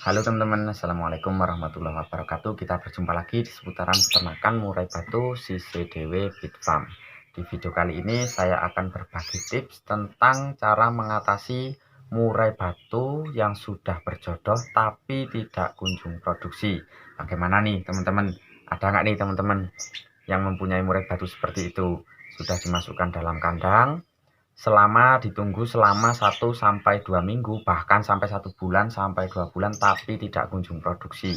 Halo teman-teman, Assalamualaikum warahmatullahi wabarakatuh. Kita berjumpa lagi di seputaran peternakan murai batu CCDW Bit Farm. Di video kali ini saya akan berbagi tips tentang cara mengatasi murai batu yang sudah berjodoh tapi tidak kunjung produksi. Bagaimana nih teman-teman? Ada nggak nih teman-teman yang mempunyai murai batu seperti itu? Sudah dimasukkan dalam kandang, ditunggu selama 1-2 minggu, bahkan sampai 1 bulan sampai 2 bulan, tapi tidak kunjung produksi.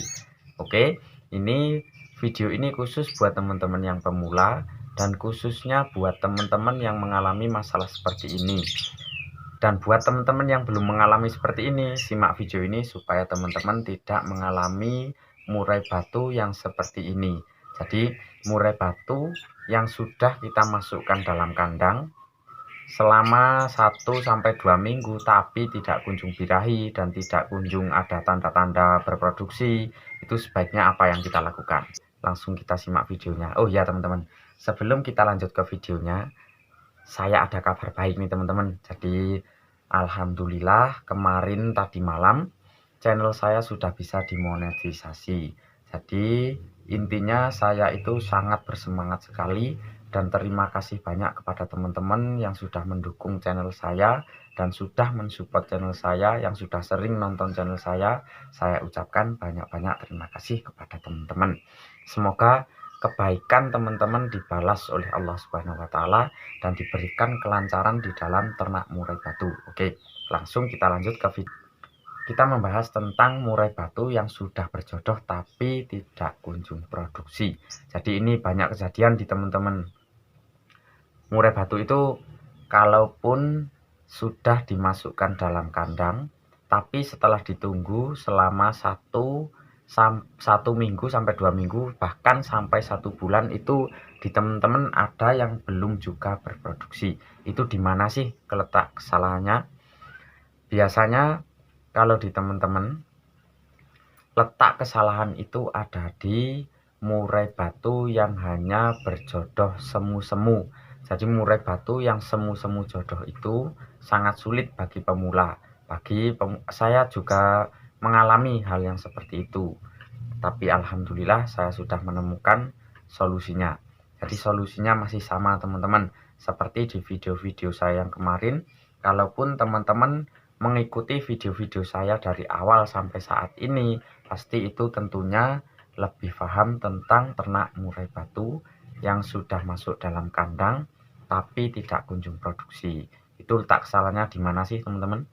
Oke, ini video ini khusus buat teman-teman yang pemula dan khususnya buat teman-teman yang mengalami masalah seperti ini. Dan buat teman-teman yang belum mengalami seperti ini, simak video ini supaya teman-teman tidak mengalami murai batu yang seperti ini. Jadi murai batu yang sudah kita masukkan dalam kandang selama 1-2 minggu tapi tidak kunjung birahi dan tidak kunjung ada tanda-tanda berproduksi, itu sebaiknya apa yang kita lakukan? Langsung kita simak videonya. Oh ya teman-teman, sebelum kita lanjut ke videonya, saya ada kabar baik nih teman-teman. Jadi alhamdulillah kemarin tadi malam channel saya sudah bisa dimonetisasi. Jadi intinya saya itu sangat bersemangat sekali dan terima kasih banyak kepada teman-teman yang sudah mendukung channel saya dan sudah mensupport channel saya, yang sudah sering nonton channel saya. Saya ucapkan banyak-banyak terima kasih kepada teman-teman. Semoga kebaikan teman-teman dibalas oleh Allah Subhanahu wa taala dan diberikan kelancaran di dalam ternak murai batu. Oke, langsung kita lanjut ke video. Kita membahas tentang murai batu yang sudah berjodoh tapi tidak kunjung produksi. Jadi ini banyak kejadian di teman-teman. Murai batu itu kalaupun sudah dimasukkan dalam kandang, tapi setelah ditunggu selama 1 minggu sampai 2 minggu, bahkan sampai 1 bulan, itu di teman-teman ada yang belum juga berproduksi. Itu di mana sih letak kesalahannya? Biasanya kalau di teman-teman, letak kesalahan itu ada di murai batu yang hanya berjodoh semu-semu. Jadi murai batu yang semu-semu jodoh itu sangat sulit bagi pemula. Saya juga mengalami hal yang seperti itu. Tapi alhamdulillah saya sudah menemukan solusinya. Jadi solusinya masih sama teman-teman. Seperti di video-video saya yang kemarin, kalaupun teman-teman mengikuti video-video saya dari awal sampai saat ini, pasti itu tentunya lebih paham tentang ternak murai batu yang sudah masuk dalam kandang tapi tidak kunjung produksi. Itu letak kesalahannya di mana sih teman-teman?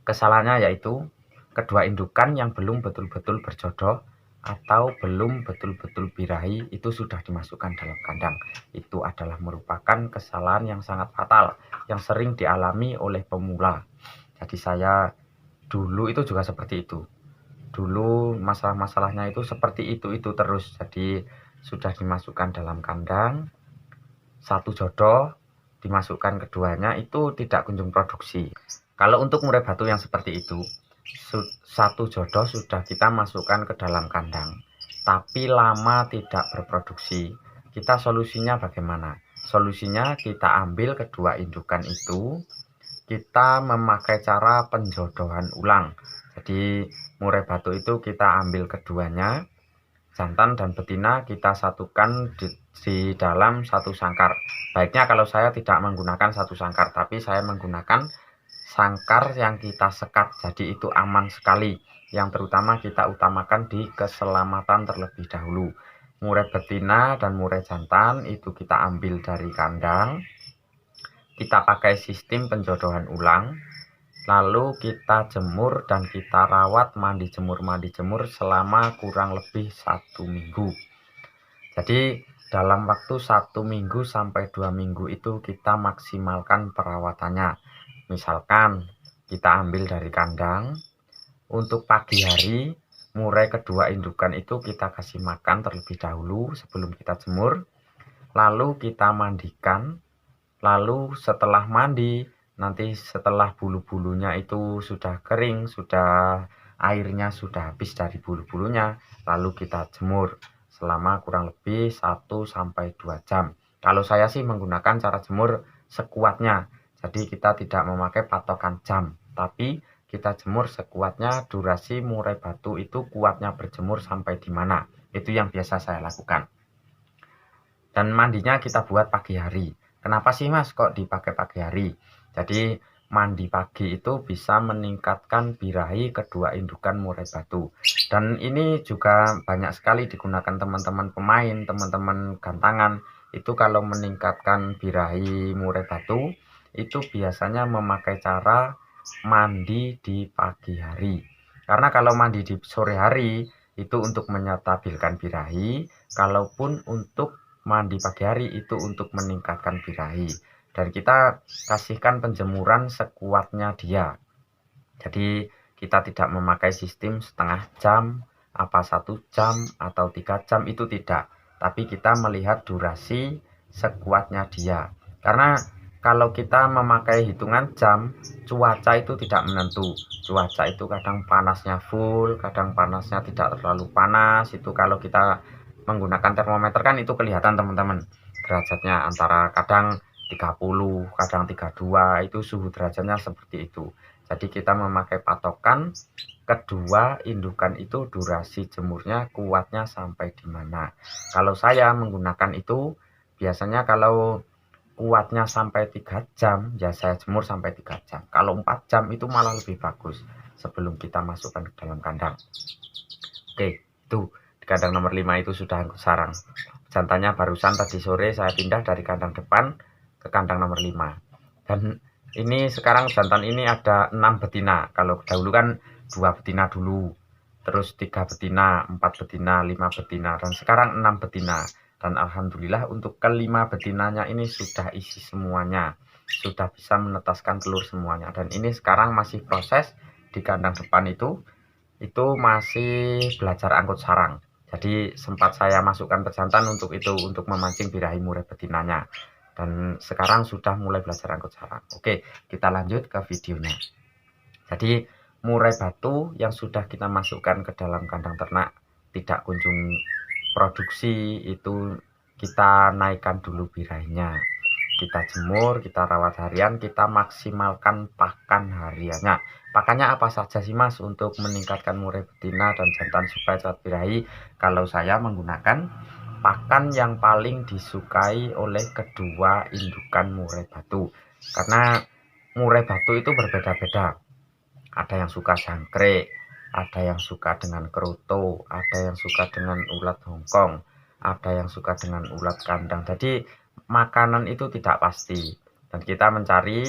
Kesalahannya yaitu kedua indukan yang belum betul-betul berjodoh atau belum betul-betul birahi itu sudah dimasukkan dalam kandang. Itu adalah merupakan kesalahan yang sangat fatal yang sering dialami oleh pemula. Jadi saya dulu itu juga seperti itu. Dulu masalah-masalahnya itu seperti itu terus. Jadi sudah dimasukkan dalam kandang, satu jodoh, dimasukkan keduanya itu tidak kunjung produksi. Kalau untuk murai batu yang seperti itu, satu jodoh sudah kita masukkan ke dalam kandang, tapi lama tidak berproduksi. Kita solusinya bagaimana? Solusinya kita ambil kedua indukan itu, kita memakai cara penjodohan ulang. Jadi murai batu itu kita ambil keduanya, jantan dan betina kita satukan di dalam satu sangkar. Baiknya kalau saya tidak menggunakan satu sangkar, tapi saya menggunakan sangkar yang kita sekat, jadi itu aman sekali. Yang terutama kita utamakan di keselamatan terlebih dahulu. Murai betina dan murai jantan itu kita ambil dari kandang, kita pakai sistem penjodohan ulang, lalu kita jemur dan kita rawat mandi jemur selama kurang lebih 1 minggu. Jadi dalam waktu 1 minggu sampai 2 minggu itu kita maksimalkan perawatannya. Misalkan kita ambil dari kandang, untuk pagi hari murai kedua indukan itu kita kasih makan terlebih dahulu sebelum kita jemur, lalu kita mandikan, lalu setelah mandi, nanti setelah bulu-bulunya itu sudah kering, airnya sudah habis dari bulu-bulunya, lalu kita jemur selama kurang lebih 1-2 jam. Kalau saya sih menggunakan cara jemur sekuatnya. Jadi kita tidak memakai patokan jam, tapi kita jemur sekuatnya. Durasi murai batu itu kuatnya berjemur sampai di mana, itu yang biasa saya lakukan. Dan mandinya kita buat pagi hari. Kenapa sih Mas kok dipakai pagi hari? Jadi mandi pagi itu bisa meningkatkan birahi kedua indukan murai batu. Dan ini juga banyak sekali digunakan teman-teman pemain, teman-teman gantangan. Itu kalau meningkatkan birahi murai batu, itu biasanya memakai cara mandi di pagi hari. Karena kalau mandi di sore hari, itu untuk menstabilkan birahi, kalaupun untuk mandi pagi hari itu untuk meningkatkan birahi. Dan kita kasihkan penjemuran sekuatnya dia. Jadi kita tidak memakai sistem setengah jam, apa 1 jam atau 3 jam, itu tidak. Tapi kita melihat durasi sekuatnya dia. Karena kalau kita memakai hitungan jam, cuaca itu tidak menentu. Cuaca itu kadang panasnya full, kadang panasnya tidak terlalu panas. Itu kalau kita menggunakan termometer kan itu kelihatan teman-teman derajatnya, antara kadang 30, kadang 32, itu suhu derajatnya seperti itu. Jadi kita memakai patokan kedua indukan itu durasi jemurnya kuatnya sampai di mana. Kalau saya menggunakan itu biasanya kalau kuatnya sampai 3 jam ya saya jemur sampai 3 jam. Kalau 4 jam itu malah lebih bagus sebelum kita masukkan ke dalam kandang. Oke, itu di kandang nomor 5 itu sudah angkut sarang. Jantannya barusan tadi sore saya pindah dari kandang depan ke kandang nomor 5. Dan ini sekarang jantan ini ada 6 betina. Kalau dahulu kan 2 betina dulu, terus 3 betina, 4 betina, 5 betina, dan sekarang 6 betina. Dan alhamdulillah untuk kelima betinanya ini sudah isi semuanya, sudah bisa menetaskan telur semuanya. Dan ini sekarang masih proses di kandang depan itu masih belajar angkut sarang. Jadi sempat saya masukkan pejantan untuk itu, untuk memancing birahi murai betinanya. Dan sekarang sudah mulai belajar angkut sarang. Oke, kita lanjut ke videonya. Jadi murai batu yang sudah kita masukkan ke dalam kandang ternak tidak kunjung produksi, itu kita naikkan dulu birahinya. Kita jemur, kita rawat harian, kita maksimalkan pakan hariannya. Pakannya apa saja sih Mas untuk meningkatkan murai betina dan jantan supaya cepat birahi? Kalau saya menggunakan pakan yang paling disukai oleh kedua indukan murai batu. Karena murai batu itu berbeda-beda. Ada yang suka jangkrik, ada yang suka dengan kerutu, ada yang suka dengan ulat Hongkong, ada yang suka dengan ulat kandang. Jadi makanan itu tidak pasti, dan kita mencari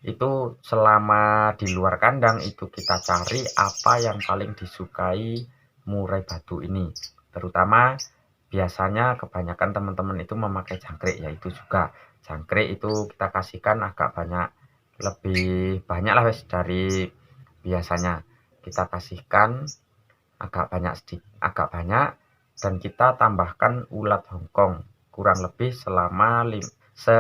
itu selama di luar kandang itu kita cari apa yang paling disukai murai batu ini. Terutama biasanya kebanyakan teman-teman itu memakai jangkrik, yaitu juga jangkrik itu kita kasihkan agak banyak, lebih banyak lah dari biasanya. Kita kasihkan agak banyak, sedikit agak banyak, dan kita tambahkan ulat Hongkong kurang lebih selama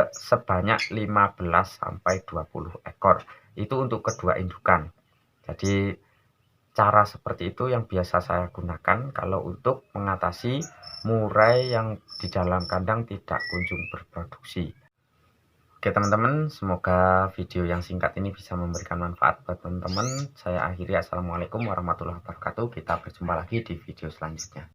sebanyak 15 sampai 20 ekor. Itu untuk kedua indukan. Jadi cara seperti itu yang biasa saya gunakan kalau untuk mengatasi murai yang di dalam kandang tidak kunjung berproduksi. Oke teman-teman, semoga video yang singkat ini bisa memberikan manfaat buat teman-teman. Saya akhiri, assalamualaikum warahmatullahi wabarakatuh. Kita berjumpa lagi di video selanjutnya.